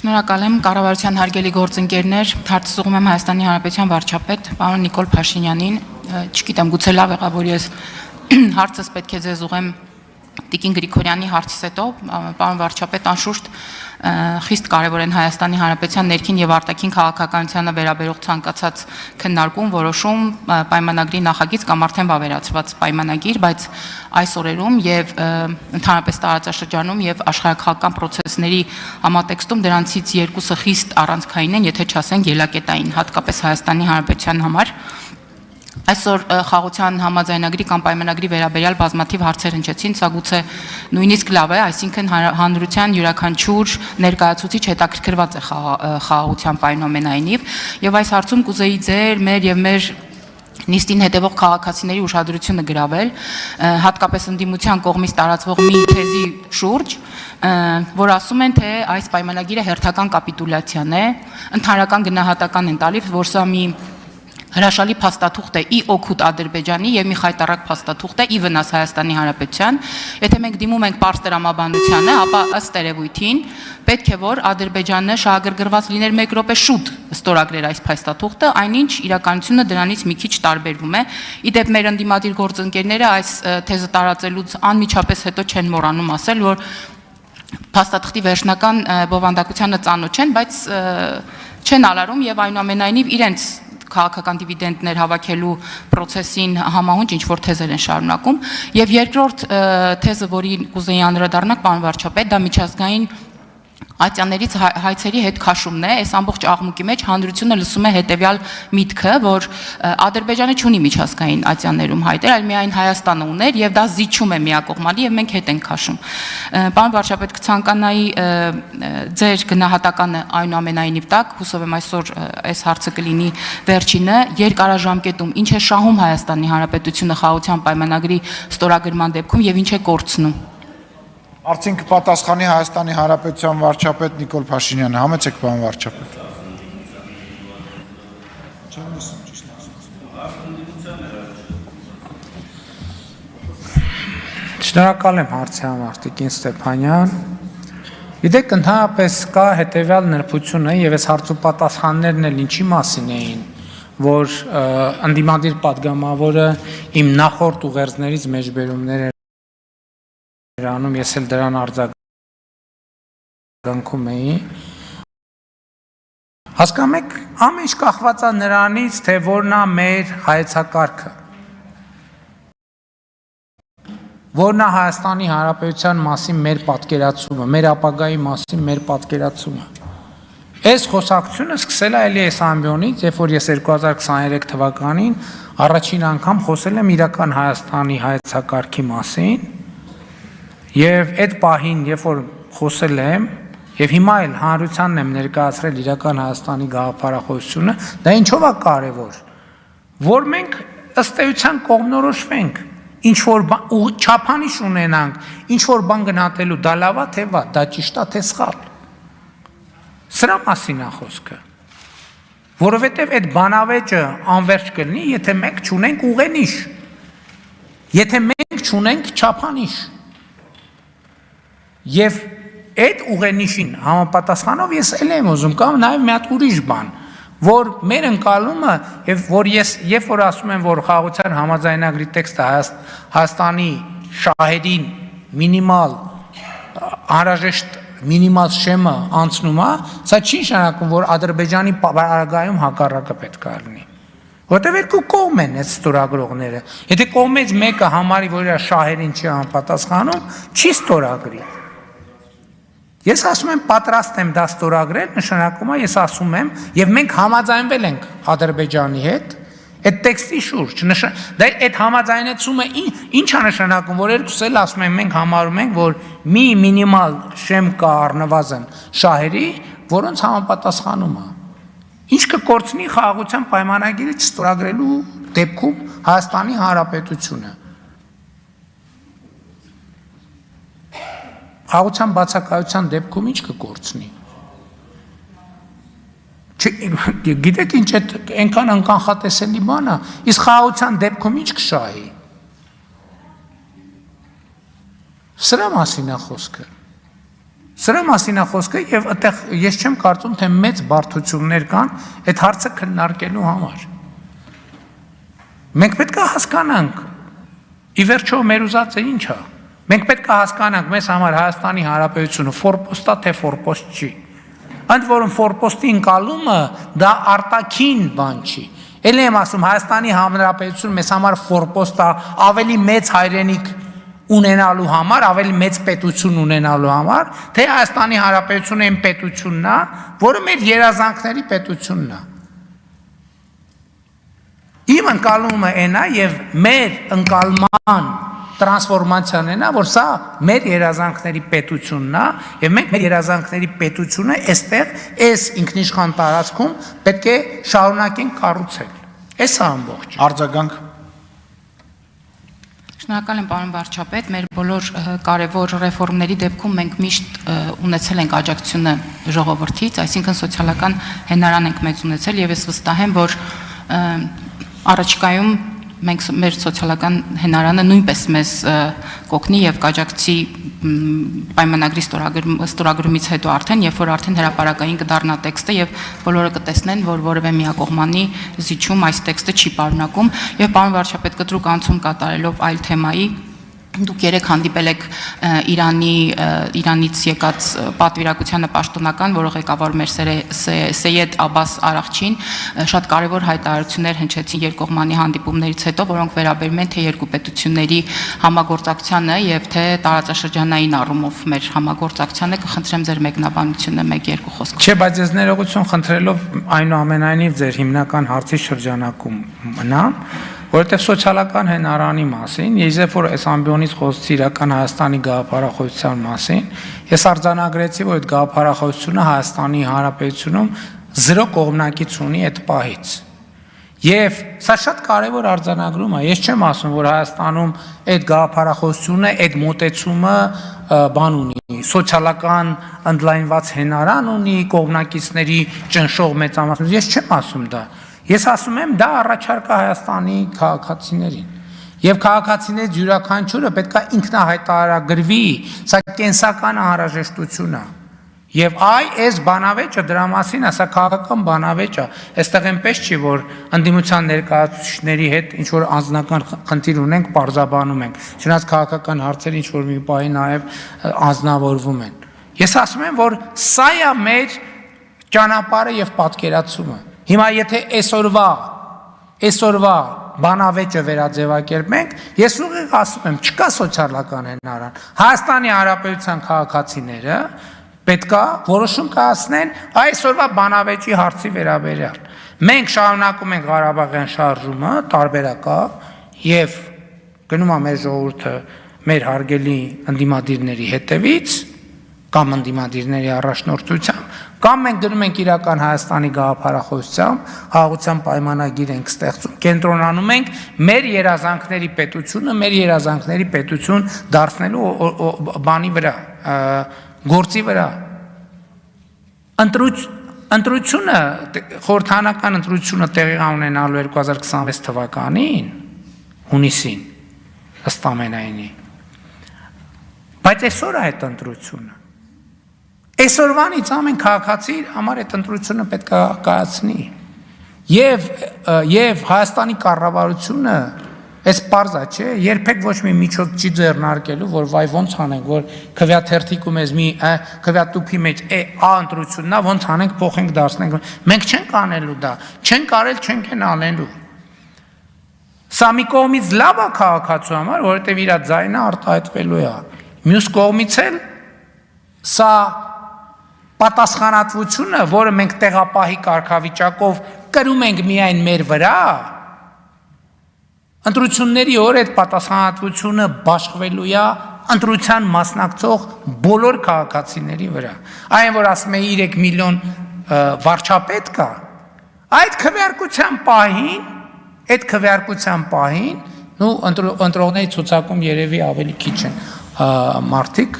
Շնորհակալ եմ կառավարության հարգելի գործընկերներ, հարցս ուղղում եմ Հայաստանի Հանրապետության վարչապետ պարոն Նիկոլ Փաշինյանին, չգիտեմ, գուցե լավ եղավ, որ ես հարցս պետք է ձեզ ուղղեմ Տիկին Գրիգորյանի հարցից հետո, պարոն վարչապետ, անշուշտ խիստ կարևոր են Հայաստանի Հանրապետության ներքին եւ արտաքին քաղաքականությանը վերաբերող ցանկացած քննարկում, որոշում, պայմանագրի նախագիծ կամ արդեն վավերացված պայմանագիր, բայց այս օրերում եւ ընդհանրապես տարածաշրջանում եւ աշխարհակաղակական process-ների համատեքստում դրանցից երկուսը խիստ առանցքային են, եթե չասենք ելակետային, հատկապես Հայաստանի Հանրապետության համար։ Այսօր խաղաղության համաձայնագրի կամ պայմանագրի վերաբերյալ բազմաթիվ հարցեր հնչեցին, սա գուցե նույնիսկ լավ է, այսինքն հանրության յուրաքանչյուր ներկայացուցիչ հետաքրքրված է խաղաղության պայմանայնիվ, եւ այս հարցում կուզեի ձեր, մեր եւ մեր նիստին հետևող քաղաքացիների ուշադրությունը գրավել, հատկապես ընդդիմության կողմից տարածվող մի թեզի շուրջ, որ ասում են, թե այս պայմանագիրը հերթական կապիտուլյացիան է, ընդհանրական գնահատական են տալիս, որ սա մի հրաշալի փաստաթուղթ է ի օգուտ Ադրբեջանի եւ մի խայտառակ փաստաթուղթ է ի վնաս Հայաստանի Հանրապետության։ Եթե մենք դիմում ենք պարզ տրամաբանությանը, ապա ըստ երևույթին պետք է որ Ադրբեջանը շահագրգռված լիներ 1 րոպե շուտ ստորագրեր այս փաստաթուղթը, այնինչ իրականությունը դրանից մի քիչ տարբերվում է։ Իդեպ մեր ընդդիմադիր գործընկերները այս թեզը տարածելուց անմիջապես հետո չեն մոռանում ասել, որ փաստաթղթի վերջնական բովանդակությանը ծանոթ չեն, բայց չեն ալարում եւ այնուամենայնիվ իրենց քաղաքական դիվիդենտներ հավաքելու process-ին համահունչ ինչ-որ թեզեր են շարունակում եւ երկրորդ թեզը, որին կուզեի անդրադառնալ, պարոն վարչապետ, դա միջազգային ատյաններից հայցերի հետ քաշումն է, այս ամբողջ աղմուկի մեջ հանրությունը լսում է հետեւյալ միտքը, որ Ադրբեջանը չունի միջազգային ատյաններում հայտեր, այլ միայն Հայաստանը ուներ եւ դա զիջում է միակողմանի եւ մենք հետ ենք քաշում։ Պարոն վարչապետ, կցանկանայի ձեր գնահատականը այնուամենայնիվ տակ, հուսով եմ այսօր այս հարցը կլինի վերջինը, երկարաժամկետում ինչ է շահում Հայաստանի Հանրապետությունը խաղաղության պայմանագրի ստորագրման դեպքում եւ ինչ է կորցնում։ Արդյոք կպատասխանի Հայաստանի Հանրապետության վարչապետ Նիկոլ Փաշինյանը, համեցեք պարոն վարչապետ։ Շնորհակալ եմ հարցի համար, Տիկին Ստեփանյան։ Գիտեք, ընդհանրապես կա հետևյալ նրբությունը եւ այս հարցու պատասխաններն էլ ինչի մասին էին, որ ընդդիմադիր падգամավորը իմ նախորդ ուղերձներից մեջբերումներ անում, ես էլ դրան արձագանքում էի։ Հասկանում եք, ամեն ինչ կախված է նրանից, թե որն է մեր հայեցակարգը, որն է Հայաստանի Հանրապետության մասին մեր պատկերացումը, մեր ապագայի մասին մեր պատկերացումը։ Այս խոսակցությունը սկսել է էլի այս ամբիոնից, երբ որ ես 2023 թվականին առաջին անգամ խոսել եմ իրական Հայաստանի հայեցակարգի մասին։ Եվ այդ պահին, երբ որ խոսել եմ, եւ հիմա էլ հանրությանն եմ ներկայացրել իրական Հայաստանի գաղափարախոսությունը, դա ինչով է կարևոր, որ մենք ըստ էության կողմնորոշվենք, ինչ որ չափանիշ ունենանք, ինչ որ բան գնահատելու, դա լավ է թե վատ, դա ճիշտ է թե սխալ։ Սրա մասին է խոսքը։ Որովհետեւ այդ բանավեճը անverջ կլինի, եթե մենք չունենք ուղենիշ, եթե մենք չունենք չափանիշ։ Եվ այդ ուղենիշին համապատասխանով ես էլ եմ ուզում կամ նաև մի հատ ուրիշ բան, որ մեր ընկալումը եւ որ ես երբ որ ասում եմ, որ խաղաղության համաձայնագրի տեքստը Հայաստանի շահերին մինիմալ անհրաժեշտ մինիմալ շեմը անցնում է, սա չի նշանակում, որ Ադրբեջանի պարագայում հակառակը պետք է լինի։ Որտեւ երկու կողմ են այդ ստորագրողները։ Եթե կողմից մեկը համարի, որ իր շահերին չի համապատասխանում, չի ստորագրի։ Ես ասում եմ պատրաստ եմ դա ստորագրել, նշանակում է ես ասում եմ եւ մենք համաձայնվել ենք Ադրբեջանի հետ այդ տեքստի շուրջ։ Դա այդ համաձայնեցումը ինչ է նշանակում, որ երկուս էլ ասում են մենք համարում ենք, որ մի մինիմալ շեմ կա առնվազն շահերի, որոնց համապատասխանում է։ Ինչ կկորցնի խաղաղության պայմանագիրը չստորագրելու դեպքում Հայաստանի Հանրապետությունը։ Խաղաղության բացակայության դեպքում ինչ կկորցնի։ Գիտեք ինչ է այնքան անկանխատեսելի բան է, իսկ խաղաղության դեպքում ինչ կշահի։ Սրա մասին է խոսքը։ Սրա մասին է խոսքը եւ այդտեղ ես չեմ կարծում թե մեծ բարդություններ կան այդ հարցը քննարկելու համար։ Մենք պետք է հասկանանք ի վերջո մեր ուզածը ինչ է։ Մենք պետք է հասկանանք մեզ համար Հայաստանի Հանրապետությունը ֆորպոստ է թե ֆորպոստ չի։ Ընդ որում ֆորպոստի ընկալումը դա արտաքին բան չի։ Էլ եմ ասում Հայաստանի Հանրապետությունը մեզ համար ֆորպոստ է ավելի մեծ հայրենիք ունենալու համար, ավելի մեծ պետություն ունենալու համար, թե Հայաստանի Հանրապետությունը այն պետությունն է, որը մեր երազանքների պետությունն է։ Իմ ընկալումը այն է եւ մեր ընկալման տրանսֆորմացիան այն է, որ սա մեր երազանքների պետությունն է եւ մենք մեր երազանքների պետությունը այստեղ այս ինքնիշխան տարածքում պետք է շարունակենք կառուցել։ Այս է ամբողջը։ Արձագանք։ Շնորհակալ եմ պարոն վարչապետ, մեր բոլոր կարևոր ռեֆորմների դեպքում մենք միշտ ունեցել ենք աջակցությունը ժողովրդից, այսինքն սոցիալական հենարան ենք մեծ ունեցել եւ ես վստահ եմ, որ առաջիկայում մենք մեր սոցիալական հենարանը նույնպես մեզ կօգնի եւ կաջակցի պայմանագրի ստորագրումից հետո արդեն, երբ որ արդեն հրապարակային կդառնա տեքստը եւ բոլորը կտեսնեն, որ որևէ միակողմանի զիջում այս տեքստը չի պարունակում եւ պարոն վարչապետ կտրուկ անցում կատարելով այլ թեմայի դուք երեք հանդիպել եք Իրանից եկած պատվիրակությանը պաշտոնական, որը ղեկավարում էր Սեյեդ Աբբաս Արաղչին, շատ կարևոր հայտարարություններ հնչեցին երկկողմանի հանդիպումներից հետո, որոնք վերաբերում են թե երկու պետությունների համագործակցությանը եւ թե տարածաշրջանային առումով մեր համագործակցությանը, կխնդրեմ ձեր մեկնաբանությունը 1-2 խոսքով։ Չէ, բայց ես ներողություն խնդրելով այնուամենայնիվ ձեր հիմնական հարցի շրջանակում մնամ, որովհետև սոցիալական հենարանի մասին, ես որ այս ամբիոնից խոսեցի իրական Հայաստանի գաղափարախոսության մասին, ես արձանագրեցի, որ այդ գաղափարախոսությունը Հայաստանի Հանրապետությունում 0 կողմնակից ունի այդ պահից։ Եվ սա շատ կարևոր արձանագրում է, ես չեմ ասում, որ Հայաստանում այդ գաղափարախոսությունը, այդ մոտեցումը բան ունի, սոցիալական ընդլայնված հենարան ունի, կողմնակիցների ճնշող մեծամասնություն, ես չեմ ասում դա։ Ես ասում եմ, դա առաջարկ է Հայաստանի քաղաքացիներին։ Եվ քաղաքացիներից յուրաքանչյուրը պետք է ինքնահայտարարագրվի, սա կենսական անհրաժեշտություն է։ Եվ այս բանավեճը դրա մասին է, սա քաղաքական բանավեճ է։ Այստեղ այնպես չի, որ ընդդիմության ներկայացուցիչների հետ ինչ որ անձնական խնդիր ունենք, պարզաբանում ենք։ Չնայած քաղաքական հարցեր ինչ որ մի պահի նաև անձնավորվում են։ Ես ասում եմ, որ սա է մեր ճանապարհը եւ պատկերացումը։ Հիմա եթե այսօրվա բանավեճը վերաձևակերպենք, ես ուղիղ ասում եմ, չկա սոցիալական հենարան։ Հայաստանի Հանրապետության քաղաքացիները պետք է որոշում կայացնեն այսօրվա բանավեճի հարցի վերաբերյալ։ Մենք շարունակում ենք Ղարաբաղյան շարժումը, տարբերակ է, եւ գնում է մեր ժողովուրդը մեր հարգելի ընդդիմադիրների հետևից կամ ընդդիմադիրների առաջնորդությամբ, կամ մենք գնում ենք իրական Հայաստանի գաղափարախոսությամբ, խաղաղության պայմանագիր ենք ստեղծում, կենտրոնանում ենք մեր երազանքների պետությունը, մեր երազանքների պետություն դարձնելու բանի վրա, գործի վրա։ Ընտրությունը, խորհրդանական ընտրությունը տեղի ունենալու 2026 թվականին, հունիսին, ըստ ամենայնի։ Բայց այսօր է այդ ընտրությունը։ Այսօրվանից ամեն քաղաքացի համար այդ ընտրությունը պետք է կայացնի։ Եվ Հայաստանի կառավարությունը այս պարզ է, չէ, երբեք ոչ մի միջոց չի ձեռնարկելու, որ վայ ոնց անենք, որ քվեաթերթիկում ես մի քվեատուփի մեջ ընտրությունն է, ոնց անենք, փոխենք, դարձնենք։ Մենք չենք անելու դա, չենք արել, չենք են անելու։ Սա մի կողմից լավ է քաղաքացու համար, որովհետև իր ձայնը արտահայտվելու է։ Մյուս կողմից էլ սա պատասխանատվությունը, որը մենք տեղապահի կարգավիճակով կրում ենք միայն մեր վրա, ընտրությունների օր այդ պատասխանատվությունը բաշխվելու է ընտրության մասնակցող բոլոր քաղաքացիների վրա։ Այն որ ասում է 3 միլիոն վարչապետ կա, այդ քվեարկության պահին, ընտրողների ցուցակում երևի ավելի քիչ են մարդիկ,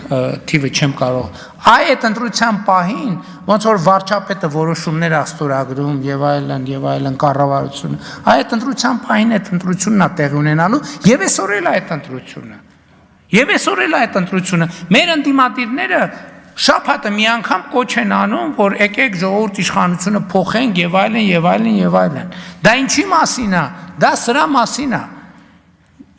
թիվը չեմ կարող։ Այդ ընտրության պահին, ոնց որ վարչապետը որոշումներ աստորագրում եւ այլն կառավարությունը, այդ ընտրության պահին այդ ընտրությունն է տեղի ունենալու եւ այսօր էլ այդ ընտրությունը։ Մեր ընդդիմադիրները շաբաթը մի անգամ կոչ են անում, որ եկեք ժողովուրդ իշխանությունը փոխենք եւ այլն եւ այլն եւ այլն։ Դա ինչի մասին է։ Դա սրա մասին է։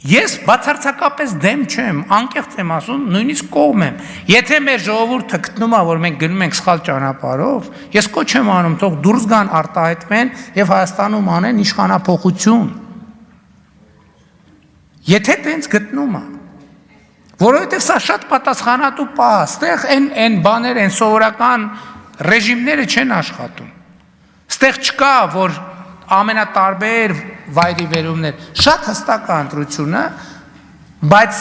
Ես բացարձակապես դեմ չեմ, անկեղծ եմ ասում, նույնիսկ կողմ եմ։ Եթե մեր ժողովուրդը գտնում է, որ մենք գնում ենք սխալ ճանապարհով, ես կոչ եմ անում, թող դուրս գան արտահայտվեն եւ Հայաստանում անեն իշխանափոխություն։ Եթե տենց գտնում է, որովհետեւ սա շատ պատասխանատու պահ է, ստեղ այն բաներ, այն սովորական ռեժիմները չեն աշխատում։ Ստեղ չկա, որ ամենատարբեր վայրի վերումներ, շատ հստակ է ընտրությունը, բայց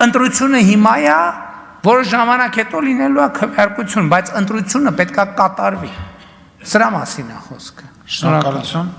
ընտրությունը հիմա է, որը ժամանակ հետո լինելու է քվեարկություն, բայց ընտրությունը պետք է կատարվի։ Սրա մասին է խոսքը։ Շնորհակալություն։